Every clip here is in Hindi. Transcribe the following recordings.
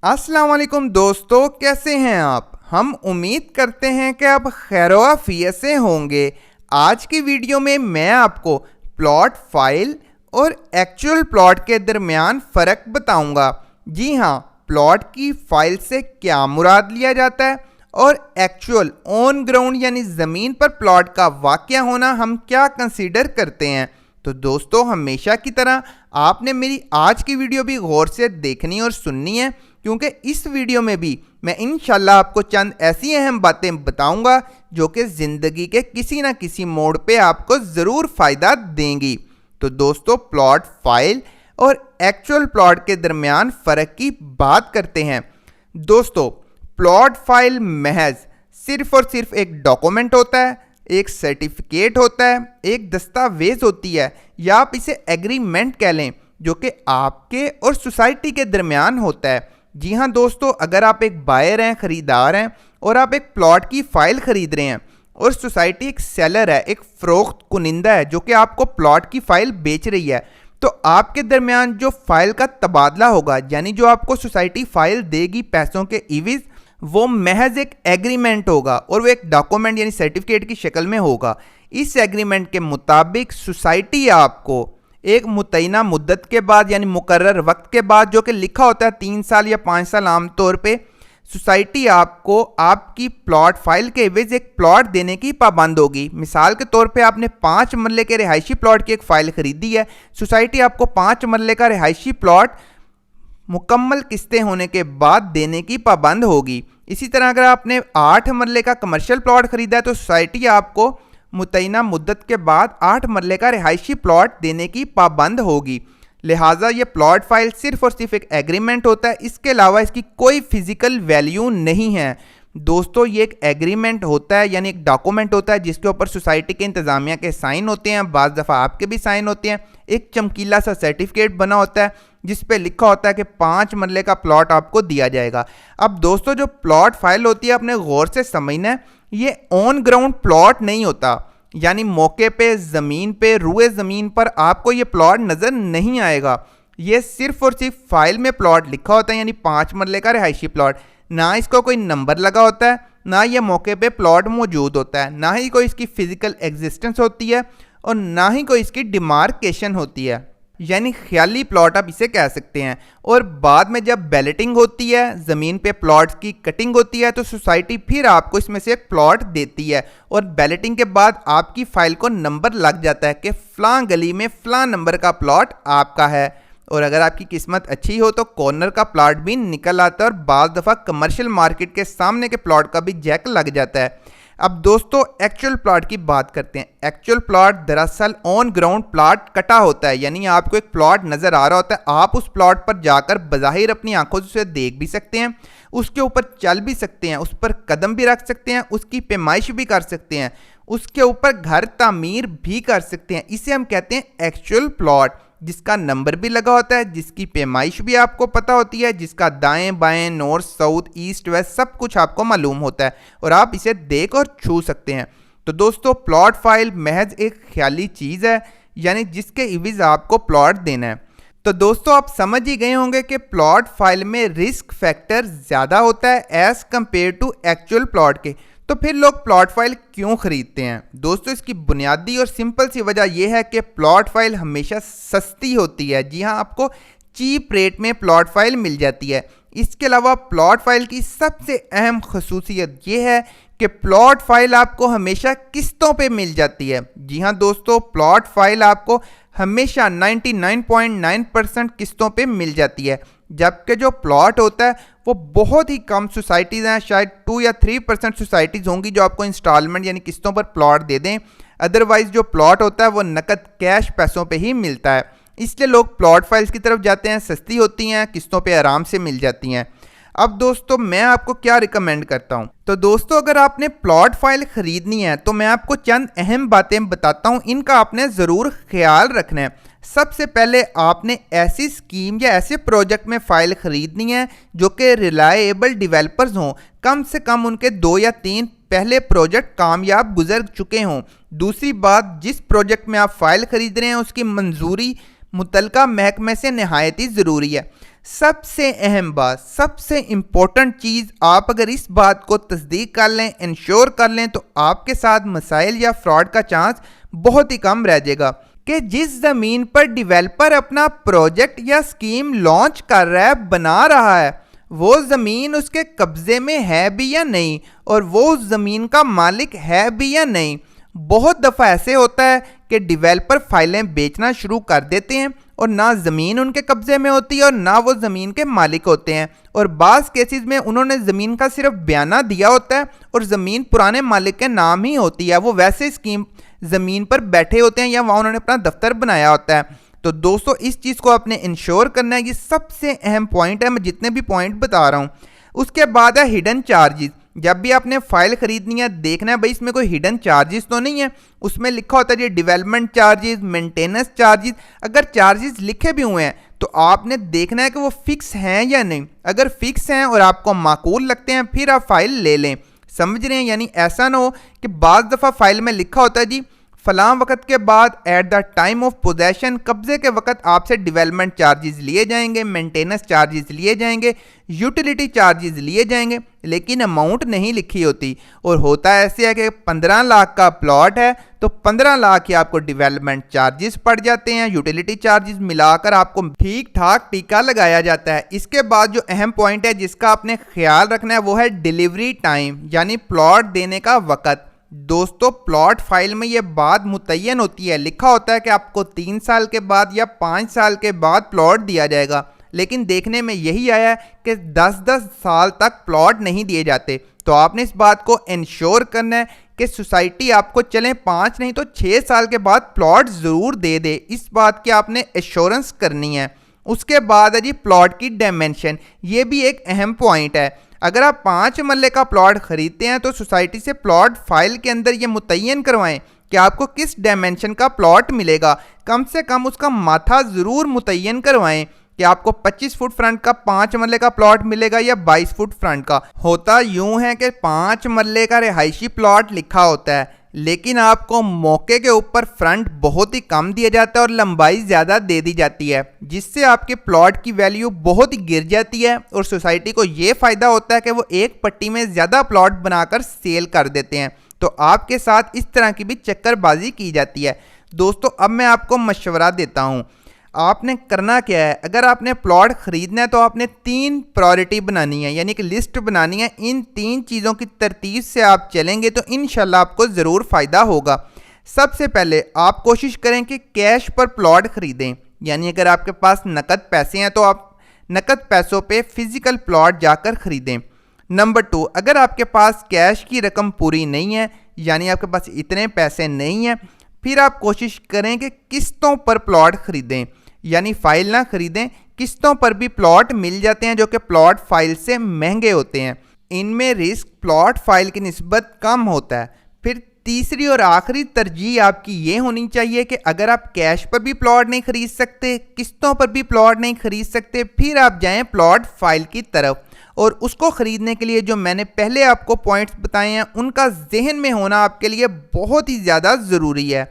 अस्सलाम वालेकुम दोस्तों, कैसे हैं आप। हम उम्मीद करते हैं कि आप खैर-ओ-आफियत से होंगे। आज की वीडियो में मैं आपको प्लॉट फाइल और एक्चुअल प्लॉट के दरमियान फ़र्क बताऊंगा। जी हाँ, प्लॉट की फ़ाइल से क्या मुराद लिया जाता है और एक्चुअल ऑन ग्राउंड यानी ज़मीन पर प्लॉट का वाक़या होना हम क्या कंसीडर करते हैं। तो दोस्तों, हमेशा की तरह आपने मेरी आज की वीडियो भी गौर से देखनी और सुननी है, क्योंकि इस वीडियो में भी मैं इंशाल्लाह आपको चंद ऐसी अहम बातें बताऊंगा जो कि ज़िंदगी के किसी न किसी मोड़ पे आपको ज़रूर फ़ायदा देंगी। तो दोस्तों, प्लॉट फाइल और एक्चुअल प्लॉट के दरमियान फ़र्क की बात करते हैं। दोस्तों, प्लॉट फाइल महज सिर्फ़ और सिर्फ एक डॉक्यूमेंट होता है, एक सर्टिफिकेट होता है, एक दस्तावेज़ होती है, या आप इसे एग्रीमेंट कह लें, जो कि आपके और सोसाइटी के दरमियान होता है। जी हाँ दोस्तों, अगर आप एक बायर हैं, ख़रीदार हैं और आप एक प्लॉट की फ़ाइल ख़रीद रहे हैं और सोसाइटी एक सेलर है, एक फ़रोख्त कुनिंदा है जो कि आपको प्लॉट की फ़ाइल बेच रही है, तो आपके दरमियान जो फ़ाइल का तबादला होगा, यानी जो आपको सोसाइटी फ़ाइल देगी पैसों के इवज़, वो महज एक एग्रीमेंट होगा और वो एक डॉक्यूमेंट यानी सर्टिफिकेट की शक्ल में होगा। इस एग्रीमेंट के मुताबिक सोसाइटी आपको एक मुतय्यना मुद्दत के बाद यानी मुकर्रर वक्त के बाद, जो कि लिखा होता है 3 साल या 5 साल आमतौर पे, सोसाइटी आपको आपकी प्लॉट फाइल के एवज एक प्लॉट देने की पाबंद होगी। मिसाल के तौर पे आपने 5 मरले के रिहायशी प्लॉट की एक फ़ाइल ख़रीदी है, सोसाइटी आपको 5 मरले का रिहायशी प्लॉट मुकम्मल किस्तें होने के बाद देने की पाबंद होगी। इसी तरह अगर आपने 8 मरले का कमर्शियल प्लॉट ख़रीदा है तो सोसाइटी आपको मुतय्यना मुद्दत के बाद 8 मरले का रिहायशी प्लॉट देने की पाबंद होगी। लिहाजा ये प्लॉट फाइल सिर्फ़ और सिर्फ एक एग्रीमेंट होता है, इसके अलावा इसकी कोई फ़िज़िकल वैल्यू नहीं है। दोस्तों, ये एक एग्रीमेंट होता है यानी एक डॉक्यूमेंट होता है जिसके ऊपर सोसाइटी के इंतज़ामिया के साइन होते हैं, बाज़ दफ़ा आपके भी साइन होते हैं। एक चमकीला सा सर्टिफिकेट बना होता है जिस पे लिखा होता है कि 5 मरले का प्लॉट आपको दिया जाएगा। अब दोस्तों, जो प्लॉट फाइल होती है आपने गौर से समझना है, ये ऑन ग्राउंड प्लॉट नहीं होता, यानी मौके पे ज़मीन पे रुए ज़मीन पर आपको ये प्लॉट नज़र नहीं आएगा। ये सिर्फ़ और सिर्फ फाइल में प्लॉट लिखा होता है यानी 5 मरले का रिहायशी प्लॉट। ना इसको कोई नंबर लगा होता है, ना ये मौके पे प्लॉट मौजूद होता है, ना ही कोई इसकी फ़िज़िकल एग्जिस्टेंस होती है और ना ही कोई इसकी डिमार्केशन होती है, यानी ख्याली प्लॉट आप इसे कह सकते हैं। और बाद में जब बैलेटिंग होती है, ज़मीन पे प्लॉट्स की कटिंग होती है, तो सोसाइटी फिर आपको इसमें से एक प्लॉट देती है और बैलेटिंग के बाद आपकी फ़ाइल को नंबर लग जाता है कि फ़लाँ गली में फ़लाँ नंबर का प्लॉट आपका है। और अगर आपकी किस्मत अच्छी हो तो कॉर्नर का प्लॉट भी निकल आता है और बाज़ दफ़ा कमर्शियल मार्केट के सामने के प्लॉट का भी जैक लग जाता है। अब दोस्तों, एक्चुअल प्लॉट की बात करते हैं। एक्चुअल प्लॉट दरअसल ऑन ग्राउंड प्लॉट कटा होता है, यानी आपको एक प्लॉट नज़र आ रहा होता है, आप उस प्लॉट पर जाकर बज़ाहिर अपनी आंखों से उसे देख भी सकते हैं, उसके ऊपर चल भी सकते हैं, उस पर कदम भी रख सकते हैं, उसकी पैमाइश भी कर सकते हैं, उसके ऊपर घर तामीर भी कर सकते हैं। इसे हम कहते हैं एक्चुअल प्लॉट, जिसका नंबर भी लगा होता है, जिसकी पैमाइश भी आपको पता होती है, जिसका दाएं बाएं नॉर्थ साउथ ईस्ट वेस्ट सब कुछ आपको मालूम होता है और आप इसे देख और छू सकते हैं। तो दोस्तों, प्लॉट फाइल महज एक ख्याली चीज़ है, यानी जिसके इवज़ आपको प्लॉट देना है। तो दोस्तों, आप समझ ही गए होंगे कि प्लॉट फाइल में रिस्क फैक्टर ज़्यादा होता है as compared to actual plot के। तो फिर लोग प्लॉट फाइल क्यों ख़रीदते हैं? दोस्तों, इसकी बुनियादी और सिंपल सी वजह यह है कि प्लॉट फाइल हमेशा सस्ती होती है। जी हाँ, आपको चीप रेट में प्लॉट फाइल मिल जाती है। इसके अलावा प्लॉट फाइल की सबसे अहम खसूसियत यह है कि प्लॉट फाइल आपको हमेशा किस्तों पे मिल जाती है। जी हाँ दोस्तों, प्लॉट फाइल आपको हमेशा 99.9% किस्तों पे मिल जाती है, जबकि जो प्लॉट होता है वो बहुत ही कम सोसाइटीज़ हैं, शायद 2 या 3% सोसाइटीज़ होंगी जो आपको इंस्टॉलमेंट यानी किस्तों पर प्लॉट दे दें। अदरवाइज़ जो प्लॉट होता है वो नकद कैश पैसों पे ही मिलता है, इसलिए लोग प्लॉट फाइल्स की तरफ जाते हैं। सस्ती होती हैं, किस्तों पे आराम से मिल जाती हैं। अब दोस्तों, मैं आपको क्या रिकमेंड करता हूं? तो दोस्तों, अगर आपने प्लॉट फाइल ख़रीदनी है तो मैं आपको चंद अहम बातें बताता हूं, इनका आपने ज़रूर ख्याल रखना है। सबसे पहले आपने ऐसी स्कीम या ऐसे प्रोजेक्ट में फ़ाइल ख़रीदनी है जो कि रिलायबल डेवलपर्स हों, कम से कम उनके 2 या 3 पहले प्रोजेक्ट कामयाब गुजर चुके हों। दूसरी बात, जिस प्रोजेक्ट में आप फ़ाइल ख़रीद रहे हैं उसकी मंजूरी मुतलका महकमे से नहायत ही ज़रूरी है। सबसे अहम बात, सबसे इम्पोर्टेंट चीज़, आप अगर इस बात को तस्दीक कर लें, इंश्योर कर लें, तो आपके साथ मसाइल या फ्रॉड का चांस बहुत ही कम रह जाएगा कि जिस ज़मीन पर डेवलपर अपना प्रोजेक्ट या स्कीम लॉन्च कर रहा है, बना रहा है, वो ज़मीन उसके कब्ज़े में है भी या नहीं, और वो उस ज़मीन का मालिक है भी या नहीं। बहुत दफ़ा ऐसे होता है कि डेवलपर फाइलें बेचना शुरू कर देते हैं और ना ज़मीन उनके कब्ज़े में होती है और ना वो ज़मीन के मालिक होते हैं, और बाज़ केसेस में उन्होंने ज़मीन का सिर्फ बयाना दिया होता है और ज़मीन पुराने मालिक के नाम ही होती है। वो वैसे स्कीम ज़मीन पर बैठे होते हैं या वहाँ उन्होंने अपना दफ्तर बनाया होता है। तो दोस्तों, इस चीज़ को आपने इंश्योर करना है, ये सबसे अहम पॉइंट है। मैं जितने भी पॉइंट बता रहा हूँ, उसके बाद है हिडन चार्जेस। जब भी आपने फाइल खरीदनी है, देखना है भाई इसमें कोई हिडन चार्जेस तो नहीं है। उसमें लिखा होता है ये डेवलपमेंट चार्जेस, मेंटेनेंस चार्जेस। अगर चार्जेस लिखे भी हुए हैं तो आपने देखना है कि वो फिक्स हैं या नहीं। अगर फिक्स हैं और आपको माकूल लगते हैं, फिर आप फाइल ले लें। समझ रहे हैं? यानी ऐसा ना हो कि बाज़ दफ़ा फाइल में लिखा होता है जी फलां वक़्त के बाद at the time of possession, कब्जे के वक़्त आपसे डेवलपमेंट चार्जेस लिए जाएंगे, मेंटेनेंस चार्जेस लिए जाएंगे, यूटिलिटी चार्जेस लिए जाएंगे, लेकिन अमाउंट नहीं लिखी होती। और होता ऐसे है कि 15 लाख का प्लॉट है तो 15 लाख ही आपको डेवलपमेंट चार्जेस पड़ जाते हैं, यूटिलिटी चार्जेस मिलाकर आपको ठीक ठाक टीका लगाया जाता है। इसके बाद जो अहम पॉइंट है जिसका आपने ख्याल रखना है वो है डिलीवरी टाइम, यानी प्लॉट देने का वक़्त। दोस्तों, प्लॉट फाइल में ये बात मुतय्यन होती है, लिखा होता है कि आपको 3 साल के बाद या 5 साल के बाद प्लॉट दिया जाएगा, लेकिन देखने में यही आया है कि 10-10 साल तक प्लॉट नहीं दिए जाते। तो आपने इस बात को इंश्योर करना है कि सोसाइटी आपको चलें 5 नहीं तो 6 साल के बाद प्लॉट ज़रूर दे दे, इस बात की आपने एश्योरेंस करनी है। उसके बाद है जी प्लॉट की डायमेंशन, ये भी एक अहम पॉइंट है। अगर आप 5 मरले का प्लॉट खरीदते हैं तो सोसाइटी से प्लॉट फाइल के अंदर ये मुतय्यन करवाएं कि आपको किस डायमेंशन का प्लॉट मिलेगा। कम से कम उसका माथा ज़रूर मुतय्यन करवाएं कि आपको 25 फुट फ्रंट का 5 मरले का प्लॉट मिलेगा या 22 फुट फ्रंट का। होता यूं है कि 5 मरले का रिहायशी प्लॉट लिखा होता है, लेकिन आपको मौके के ऊपर फ्रंट बहुत ही कम दिया जाता है और लंबाई ज़्यादा दे दी जाती है, जिससे आपके प्लॉट की वैल्यू बहुत ही गिर जाती है और सोसाइटी को ये फ़ायदा होता है कि वो एक पट्टी में ज़्यादा प्लॉट बनाकर सेल कर देते हैं। तो आपके साथ इस तरह की भी चक्करबाजी की जाती है। दोस्तों, अब मैं आपको मशवरा देता हूँ, आपने करना क्या है। अगर आपने प्लॉट ख़रीदना है तो आपने 3 प्रायोरिटी बनानी है, यानी कि लिस्ट बनानी है। इन 3 चीज़ों की तरतीब से आप चलेंगे तो इंशाल्लाह आपको ज़रूर फ़ायदा होगा। सबसे पहले आप कोशिश करें कि कैश पर प्लॉट ख़रीदें, यानी अगर आपके पास नकद पैसे हैं तो आप नकद पैसों पे फ़िज़िकल प्लॉट जाकर ख़रीदें। नंबर 2, अगर आपके पास कैश की रकम पूरी नहीं है, यानी आपके पास इतने पैसे नहीं हैं, फिर आप कोशिश करें कि किस्तों पर प्लॉट ख़रीदें, यानी फ़ाइल ना ख़रीदें। किस्तों पर भी प्लॉट मिल जाते हैं जो कि प्लॉट फाइल से महंगे होते हैं। इनमें रिस्क प्लॉट फाइल की निस्बत कम होता है। फिर तीसरी और आखिरी तरजीह आपकी ये होनी चाहिए कि अगर आप कैश पर भी प्लॉट नहीं ख़रीद सकते, किस्तों पर भी प्लॉट नहीं ख़रीद सकते, फिर आप जाएं प्लॉट फाइल की तरफ। और उसको ख़रीदने के लिए जो मैंने पहले आपको पॉइंट्स बताए हैं उनका जहन में होना आपके लिए बहुत ही ज़्यादा ज़रूरी है।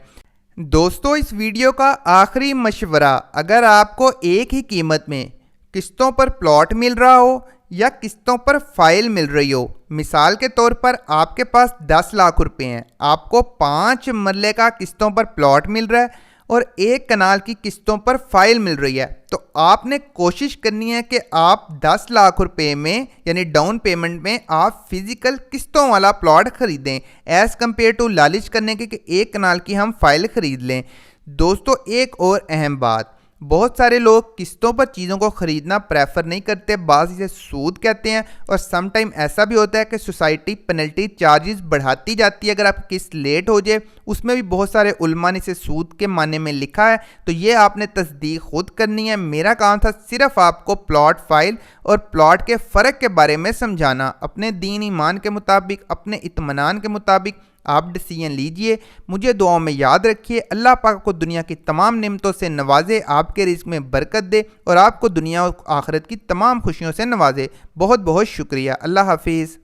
दोस्तों, इस वीडियो का आखिरी मशवरा, अगर आपको एक ही कीमत में किस्तों पर प्लॉट मिल रहा हो या किस्तों पर फाइल मिल रही हो, मिसाल के तौर पर आपके पास 10 लाख रुपए हैं, आपको 5 मरले का किस्तों पर प्लॉट मिल रहा है और 1 कनाल की किस्तों पर फाइल मिल रही है, तो आपने कोशिश करनी है कि आप 10 लाख रुपए में, यानी डाउन पेमेंट में, आप फिजिकल किस्तों वाला प्लॉट खरीदें एज़ कम्पेयर टू लालच करने के कि 1 कनाल की हम फाइल खरीद लें। दोस्तों, एक और अहम बात, बहुत सारे लोग किस्तों पर चीज़ों को ख़रीदना प्रेफर नहीं करते, बाज़ इसे सूद कहते हैं, और सम टाइम ऐसा भी होता है कि सोसाइटी पेनल्टी चार्जेस बढ़ाती जाती है अगर आप किस्त लेट हो जाए। उसमें भी बहुत सारे उलमा ने इसे सूद के माने में लिखा है, तो ये आपने तस्दीक खुद करनी है। मेरा काम था सिर्फ आपको प्लॉट फाइल और प्लॉट के फ़र्क के बारे में समझाना। अपने दीन ईमान के मुताबिक, अपने इत्मीनान के मुताबिक आप डिसीजन लीजिए। मुझे दुआओं में याद रखिए। अल्लाह पाक को दुनिया की तमाम नेमतों से नवाजे, आपके रिज़्क़ में बरकत दे और आपको दुनिया और आखिरत की तमाम खुशियों से नवाजे। बहुत बहुत शुक्रिया। अल्लाह हाफिज़।